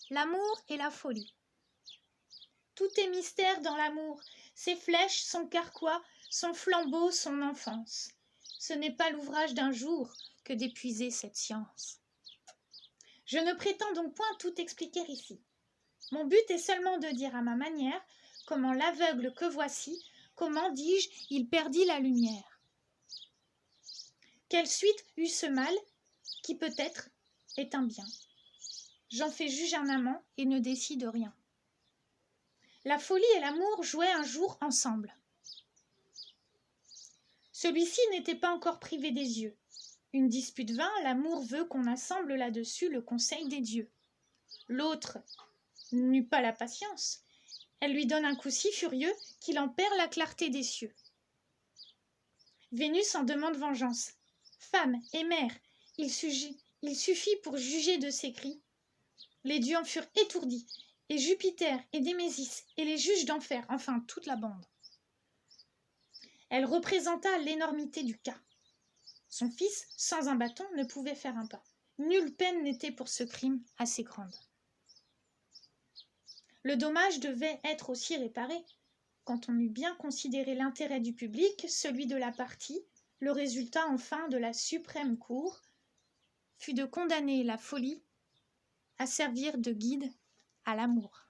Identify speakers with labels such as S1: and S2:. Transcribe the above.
S1: L'amour et la folie. Tout est mystère dans l'amour, ses flèches, son carquois, son flambeau, son enfance. Ce n'est pas l'ouvrage d'un jour que d'épuiser cette science. Je ne prétends donc point tout expliquer ici. Mon but est seulement de dire à ma manière comment l'aveugle que voici, comment, dis-je, il perdit la lumière. Quelle suite eut ce mal, qui peut-être est un bien. J'en fais juge un amant et ne décide rien. La folie et l'amour jouaient un jour ensemble. Celui-ci n'était pas encore privé des yeux. Une dispute vint, l'amour veut qu'on assemble là-dessus le conseil des dieux. L'autre n'eut pas la patience. Elle lui donne un coup si furieux qu'il en perd la clarté des cieux. Vénus en demande vengeance. Femme et mère, il suffit pour juger de ses cris. Les dieux en furent étourdis, et Jupiter et Némésis et les juges d'enfer, enfin toute la bande. Elle représenta l'énormité du cas. Son fils, sans un bâton, ne pouvait faire un pas. Nulle peine n'était pour ce crime assez grande. Le dommage devait être aussi réparé. Quand on eut bien considéré l'intérêt du public, celui de la partie, le résultat enfin de la suprême cour fut de condamner la folie à servir de guide à l'amour.